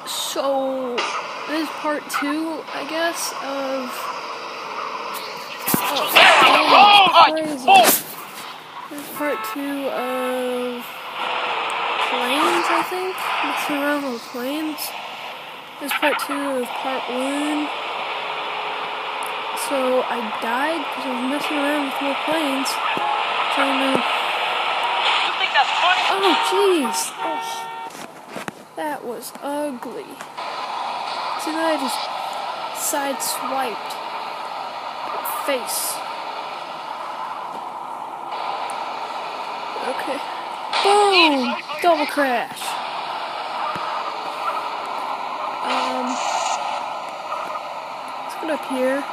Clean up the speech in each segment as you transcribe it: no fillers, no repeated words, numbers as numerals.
So, this is part 2, I guess, of... Oh, crazy. This is part 2 of... Planes, I think? Messing around with planes. This is part 2 of part 1. So, I died because I was messing around with more planes. Trying to... You think that's funny? Oh, jeez! Oh, that was ugly. See that I just side-swiped face. Okay. Boom! Double crash. Let's get up here.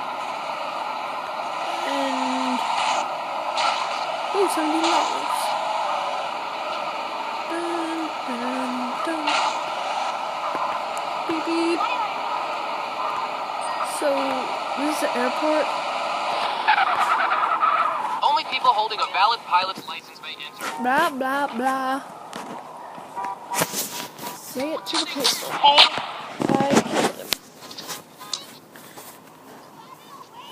And... Ooh, $17. Dun, dun, dun. Beep, beep. So, this is the airport. Only people holding a valid pilot's license may enter. Blah, blah, blah. Say it to the pistol. I killed him.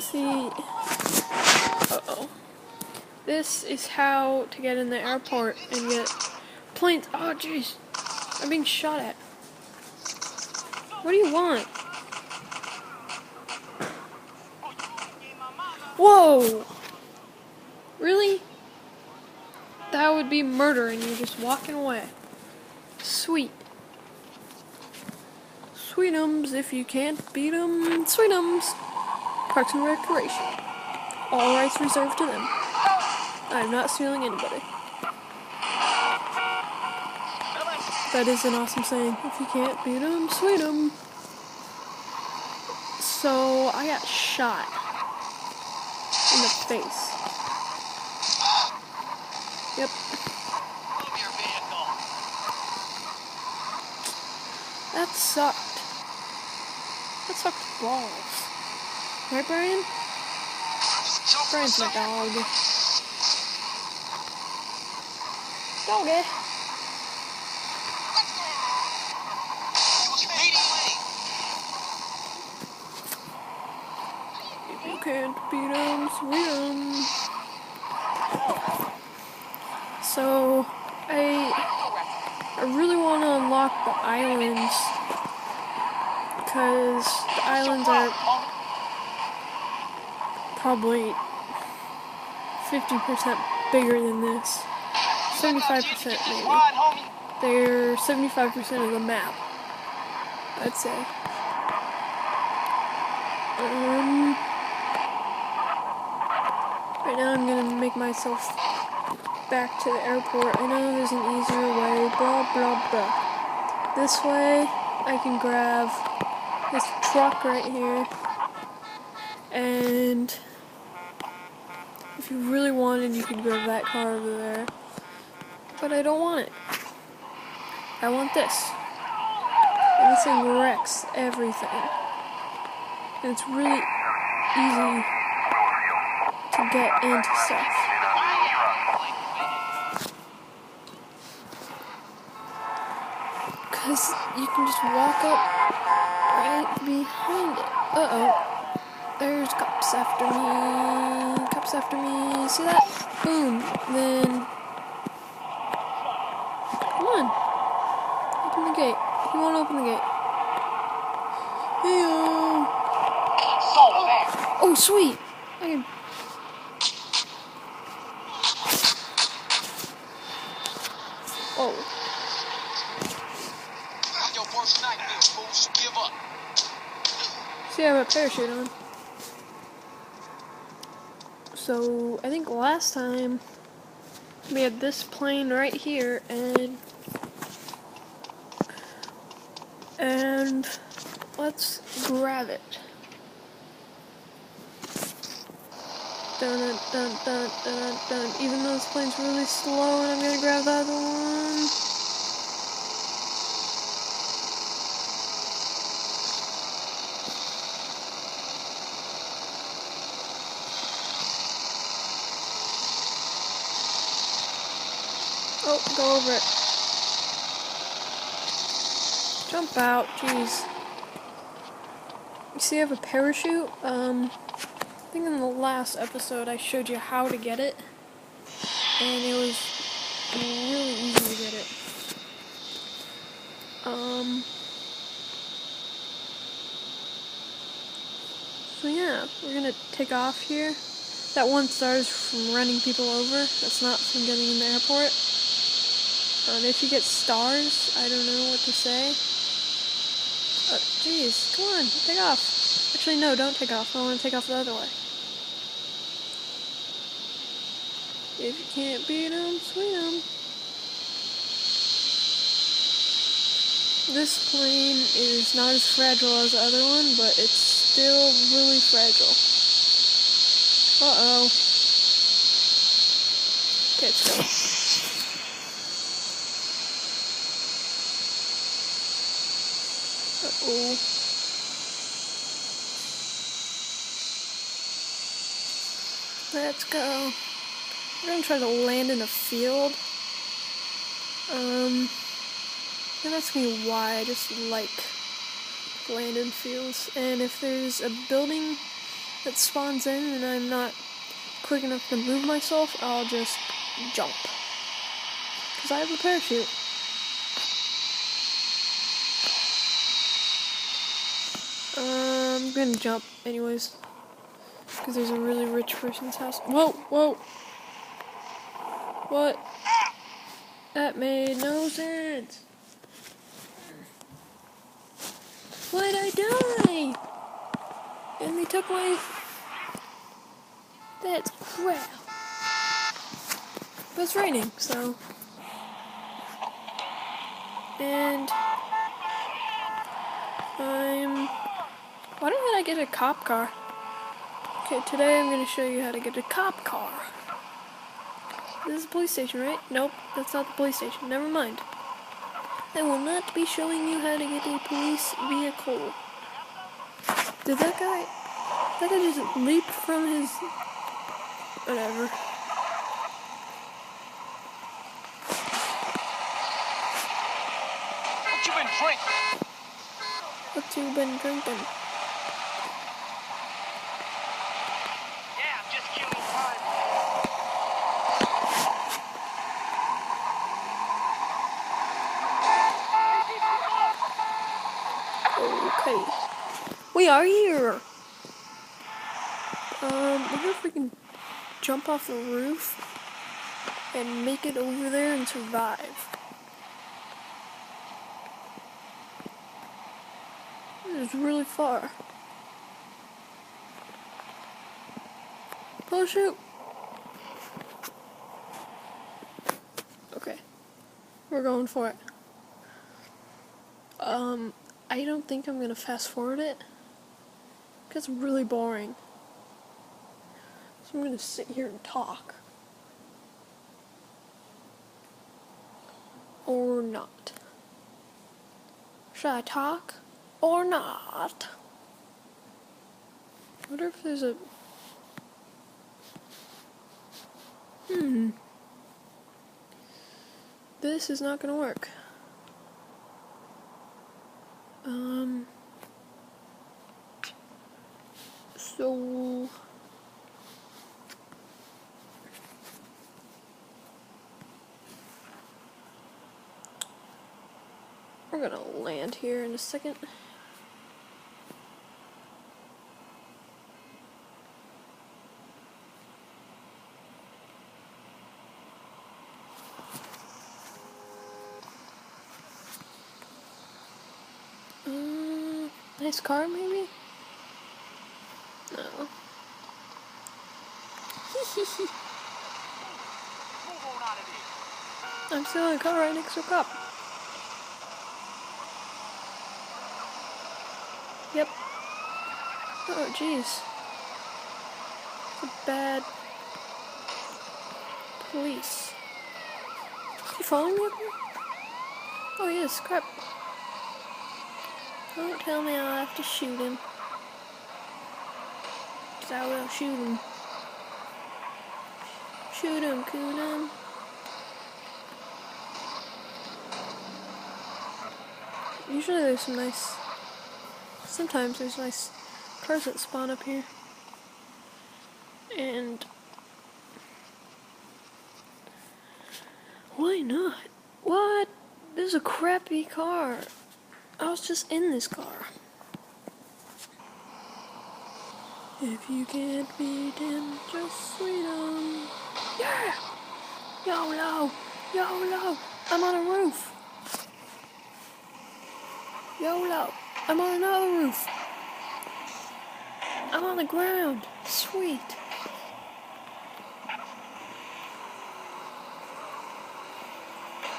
See... Uh-oh. This is how to get in the airport and get planes. Oh, jeez. I'm being shot at. What do you want? Whoa! Really? That would be murder and you're just walking away. Sweet. Sweetums, if you can't beat 'em. Sweetums. Parks and Recreation. All rights reserved to them. I'm not stealing anybody. That is an awesome saying. If you can't beat 'em, sweet 'em. So, I got shot in the face. Yep. That sucked. That sucked balls. Right, Brian? Brian's my dog. Doggy. If you can't beat 'em, sweet 'em. So, I really want to unlock the islands, because the islands are probably 50% bigger than this. 75% maybe. They're 75% of the map, I'd say. Right now I'm gonna make myself back to the airport. I know there's an easier way, blah blah blah. This way, I can grab this truck right here, and if you really wanted, you could grab that car over there. But I don't want it. I want this. And this thing wrecks everything. And it's really easy to get into stuff. Because you can just walk up right behind it. Uh-oh. There's cops after me. Cops after me. See that? Boom. Then... Come on. Open the gate. You won't open the gate. Hey-o. Oh, sweet. I can... Oh. Your worst nightmare, fools. Give up. See, I have a parachute on. So, I think last time we had this plane right here, and let's grab it. Dun dun dun dun dun dun. Even though this plane's really slow, and I'm gonna grab the other one. Oh, go over it. Jump out, jeez. You see I have a parachute? I think in the last episode I showed you how to get it. And it was really easy to get it. So yeah, we're gonna take off here. That 1 star is from running people over. That's not from getting in the airport. If you get stars, I don't know what to say. Jeez, come on, take off. Actually, no, don't take off. I want to take off the other way. If you can't beat 'em, swim. This plane is not as fragile as the other one, but it's still really fragile. Uh-oh. Okay, let's go. Uh-oh. Let's go. We're gonna try to land in a field. Don't ask me why, I just like land in fields. And if there's a building that spawns in and I'm not quick enough to move myself, I'll just jump. Because I have a parachute. I'm gonna jump anyways. Because there's a really rich person's house. Whoa, whoa. What? That made no sense. Why'd I die? And they took my... That's crap. But it's raining, so... And... Why didn't I get a cop car? Okay, today I'm gonna show you how to get a cop car. This is a police station, right? Nope, that's not the police station. Never mind. I will not be showing you how to get a police vehicle. Did that guy just leap from his... Whatever. What you been drinking? What you been drinking? Yeah, I'm just killing time. Okay. We are here! Wonder if we can jump off the roof and make it over there and survive. It's really far. Parachute! Okay. We're going for it. I don't think I'm gonna fast forward it. Because it's really boring. So I'm gonna sit here and talk. Or not. Should I talk? Or not? I wonder if there's a... This is not gonna work. So... We're gonna land here in a second. Nice car, maybe? No. I'm still in a car right next to a cop. Yep. Oh, jeez. It's a bad police. Is he following me up here? Oh, he is. Crap. Don't tell me I'll have to shoot him. 'Cause I will shoot him. Shoot him, Coonum. Usually there's some nice... Sometimes there's nice cars that spawn up here. And... why not? What? This is a crappy car. I was just in this car. If you can't beat him, just sweet him. Yeah! YOLO! YOLO! I'm on a roof. YOLO! I'm on another roof. I'm on the ground. Sweet.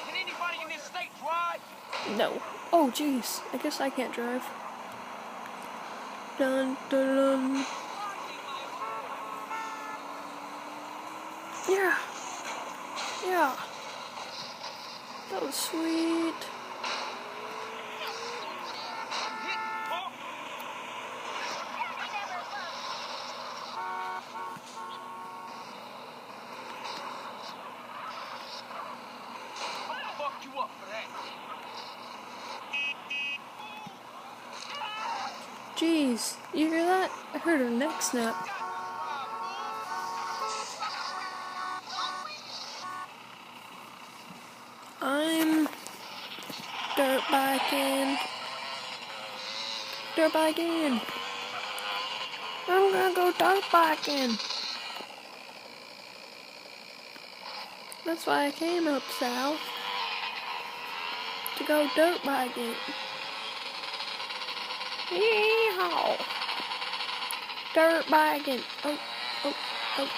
Can anybody in this state drive? No. Oh, jeez. I guess I can't drive. Dun dun dun. Yeah. Yeah. That was sweet. Fucked you up for that. Jeez. You hear that? I heard her neck snap. I'm dirt biking. Dirt biking. I'm gonna go dirt biking. That's why I came up south. To go dirt biking. Yeehaw. Dirt biking. Oh, oh, oh.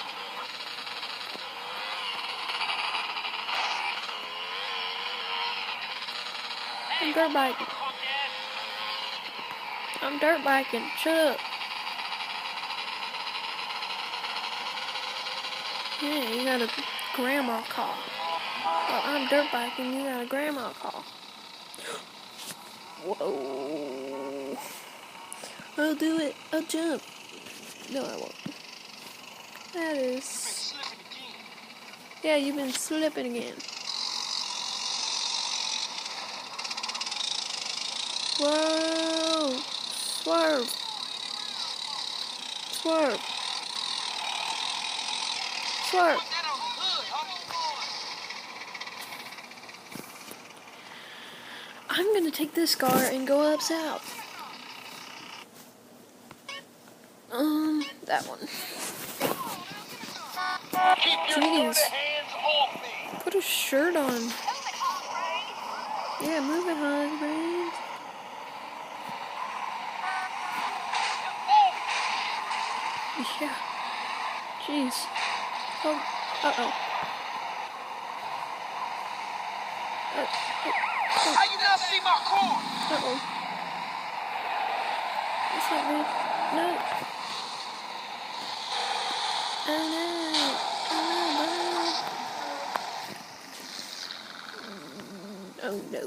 I'm dirt biking. I'm dirt biking. Shut up. Yeah, you got a grandma call. Well, I'm dirt biking. You got a grandma call. Whoa. I'll do it. I'll jump. No, I won't. That is... yeah, you've been slipping again. Whoa! Swerve! Swerve! Swerve! I'm gonna take this car and go up south. That one. Jeez. Put a shirt on. Yeah, move it, husband. Yeah. Jeez. Oh. Uh-oh. How you not see my car? Uh-oh. It's not me. No. Oh no. Oh no. Oh no.